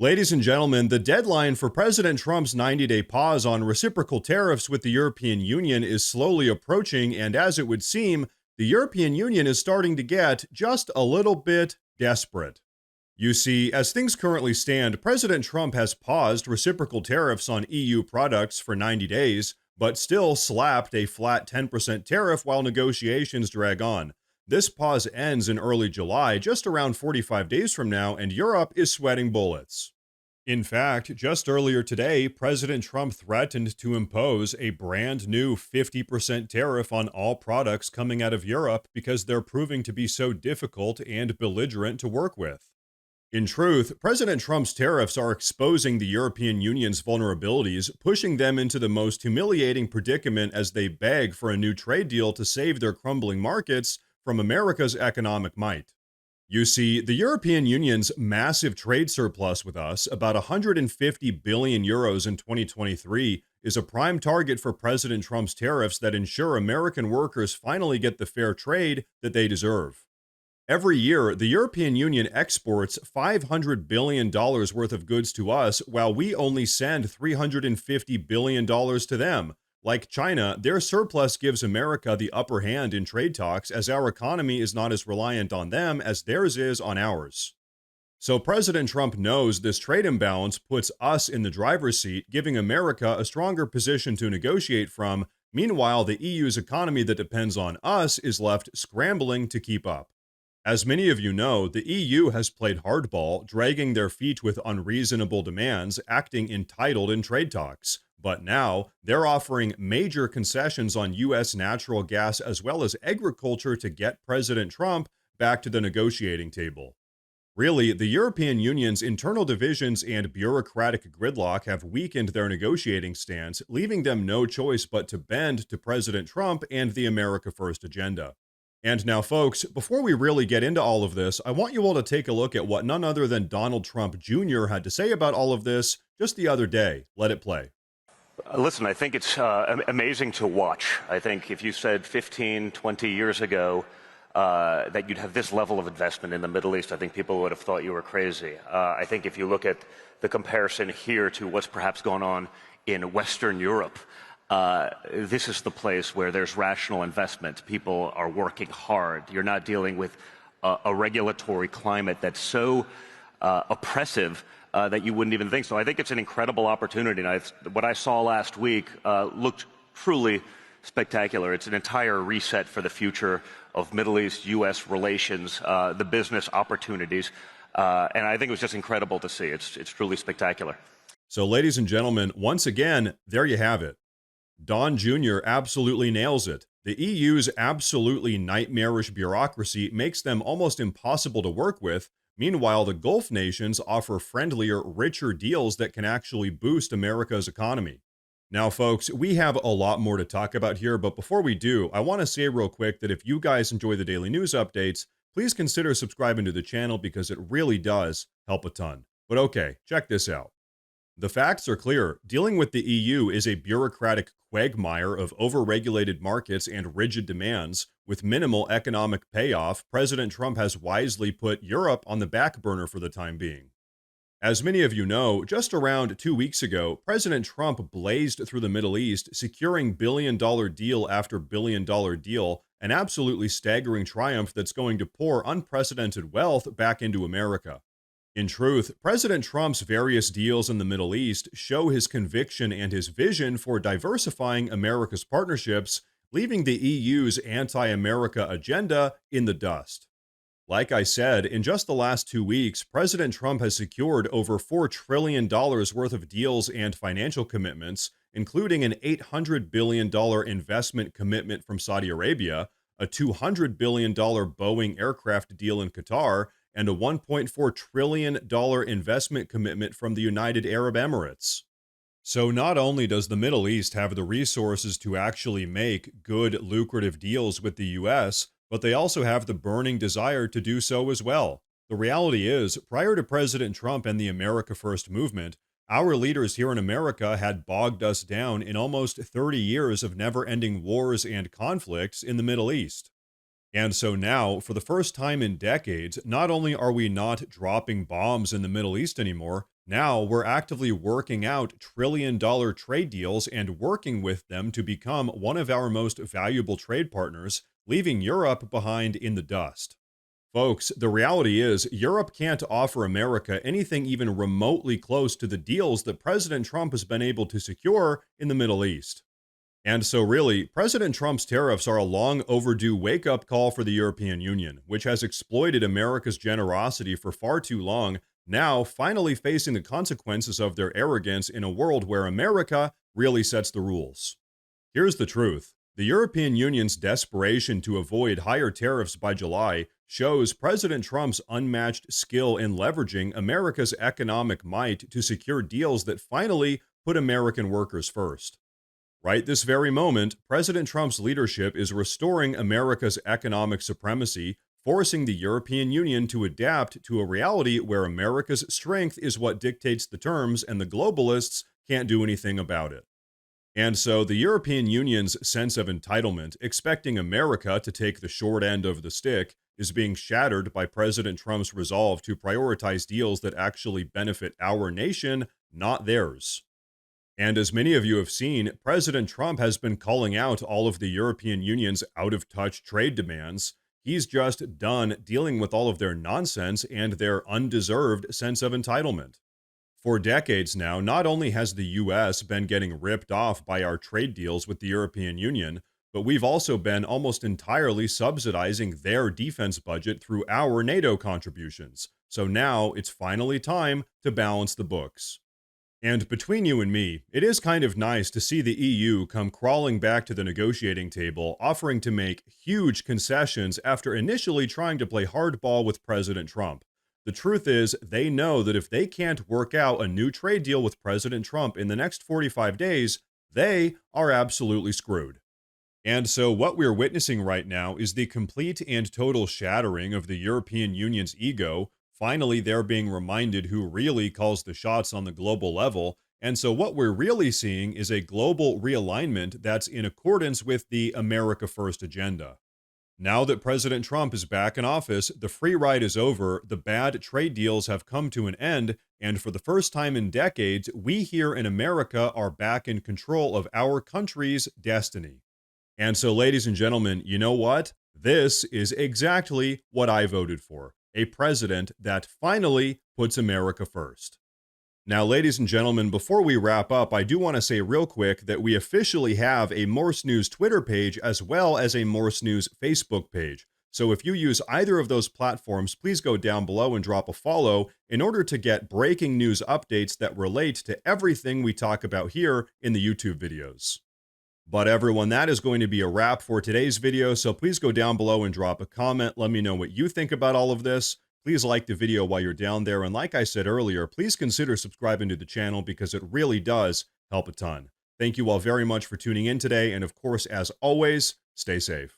Ladies and gentlemen, the deadline for President Trump's 90-day pause on reciprocal tariffs with the European Union is slowly approaching, and as it would seem, the European Union is starting to get just a little bit desperate. You see, as things currently stand, President Trump has paused reciprocal tariffs on EU products for 90 days, but still slapped a flat 10% tariff while negotiations drag on. This pause ends in early July, just around 45 days from now, and Europe is sweating bullets. In fact, just earlier today, President Trump threatened to impose a brand new 50% tariff on all products coming out of Europe because they're proving to be so difficult and belligerent to work with. In truth, President Trump's tariffs are exposing the European Union's vulnerabilities, pushing them into the most humiliating predicament as they beg for a new trade deal to save their crumbling markets from America's economic might. You see, the European Union's massive trade surplus with us, about 150 billion euros in 2023, is a prime target for President Trump's tariffs that ensure American workers finally get the fair trade that they deserve. Every year, the European Union exports $500 billion worth of goods to us, while we only send $350 billion to them. Like China, their surplus gives America the upper hand in trade talks, as our economy is not as reliant on them as theirs is on ours. So President Trump knows this trade imbalance puts us in the driver's seat, giving America a stronger position to negotiate from. Meanwhile, the EU's economy that depends on us is left scrambling to keep up. As many of you know, the EU has played hardball, dragging their feet with unreasonable demands, acting entitled in trade talks. But now, they're offering major concessions on U.S. natural gas as well as agriculture to get President Trump back to the negotiating table. Really, the European Union's internal divisions and bureaucratic gridlock have weakened their negotiating stance, leaving them no choice but to bend to President Trump and the America First agenda. And now, folks, before we really get into all of this, I want you all to take a look at what none other than Donald Trump Jr. had to say about all of this just the other day. Let it play. Listen, I think it's amazing to watch. I think if you said 15, 20 years ago that you'd have this level of investment in the Middle East, I think people would have thought you were crazy. I think if you look at the comparison here to what's perhaps going on in Western Europe, this is the place where there's rational investment. People are working hard. You're not dealing with a regulatory climate that's so oppressive that you wouldn't even think so. I think it's an incredible opportunity. And what I saw last week looked truly spectacular. It's an entire reset for the future of Middle East-U.S. relations, the business opportunities. And I think it was just incredible to see. It's truly spectacular. So, ladies and gentlemen, once again, there you have it. Don Jr. absolutely nails it. The EU's absolutely nightmarish bureaucracy makes them almost impossible to work with. Meanwhile, the Gulf nations offer friendlier, richer deals that can actually boost America's economy. Now, folks, we have a lot more to talk about here, but before we do, I want to say real quick that if you guys enjoy the daily news updates, please consider subscribing to the channel because it really does help a ton. But okay, check this out. The facts are clear. Dealing with the EU is a bureaucratic quagmire of overregulated markets and rigid demands. With minimal economic payoff, President Trump has wisely put Europe on the back burner for the time being. As many of you know, just around 2 weeks ago, President Trump blazed through the Middle East, securing billion-dollar deal after billion-dollar deal, an absolutely staggering triumph that's going to pour unprecedented wealth back into America. In truth, President Trump's various deals in the Middle East show his conviction and his vision for diversifying America's partnerships, leaving the EU's anti-America agenda in the dust. Like I said, in just the last 2 weeks, President Trump has secured over $4 trillion worth of deals and financial commitments, including an $800 billion investment commitment from Saudi Arabia, a $200 billion Boeing aircraft deal in Qatar, and a $1.4 trillion investment commitment from the United Arab Emirates. So not only does the Middle East have the resources to actually make good, lucrative deals with the US, but they also have the burning desire to do so as well. The reality is, prior to President Trump and the America First movement, our leaders here in America had bogged us down in almost 30 years of never-ending wars and conflicts in the Middle East. And so now, for the first time in decades, not only are we not dropping bombs in the Middle East anymore, Now we're actively working out trillion-dollar trade deals and working with them to become one of our most valuable trade partners, leaving Europe behind in the dust. Folks, the reality is Europe can't offer America anything even remotely close to the deals that President Trump has been able to secure in the Middle East. And so, really, President Trump's tariffs are a long overdue wake up call for the European Union, which has exploited America's generosity for far too long, now finally facing the consequences of their arrogance in a world where America really sets the rules. Here's the truth: the European Union's desperation to avoid higher tariffs by July shows President Trump's unmatched skill in leveraging America's economic might to secure deals that finally put American workers first. Right this very moment, President Trump's leadership is restoring America's economic supremacy, forcing the European Union to adapt to a reality where America's strength is what dictates the terms and the globalists can't do anything about it. And so the European Union's sense of entitlement, expecting America to take the short end of the stick, is being shattered by President Trump's resolve to prioritize deals that actually benefit our nation, not theirs. And as many of you have seen, President Trump has been calling out all of the European Union's out of touch trade demands. He's just done dealing with all of their nonsense and their undeserved sense of entitlement. For decades now, not only has the US been getting ripped off by our trade deals with the European Union, but we've also been almost entirely subsidizing their defense budget through our NATO contributions. So now it's finally time to balance the books. And between you and me, it is kind of nice to see the EU come crawling back to the negotiating table, offering to make huge concessions after initially trying to play hardball with President Trump. The truth is, they know that if they can't work out a new trade deal with President Trump in the next 45 days, they are absolutely screwed. And so what we're witnessing right now is the complete and total shattering of the European Union's ego. Finally, they're being reminded who really calls the shots on the global level. And so what we're really seeing is a global realignment that's in accordance with the America First agenda. Now that President Trump is back in office, the free ride is over, the bad trade deals have come to an end, and for the first time in decades, we here in America are back in control of our country's destiny. And so, ladies and gentlemen, you know what? This is exactly what I voted for: a president that finally puts America first. Now, ladies and gentlemen, before we wrap up, I do want to say real quick that we officially have a Morse News Twitter page as well as a Morse News Facebook page. So if you use either of those platforms, please go down below and drop a follow in order to get breaking news updates that relate to everything we talk about here in the YouTube videos. But everyone, that is going to be a wrap for today's video, so please go down below and drop a comment. Let me know what you think about all of this. Please like the video while you're down there, and like I said earlier, please consider subscribing to the channel because it really does help a ton. Thank you all very much for tuning in today, and of course, as always, stay safe.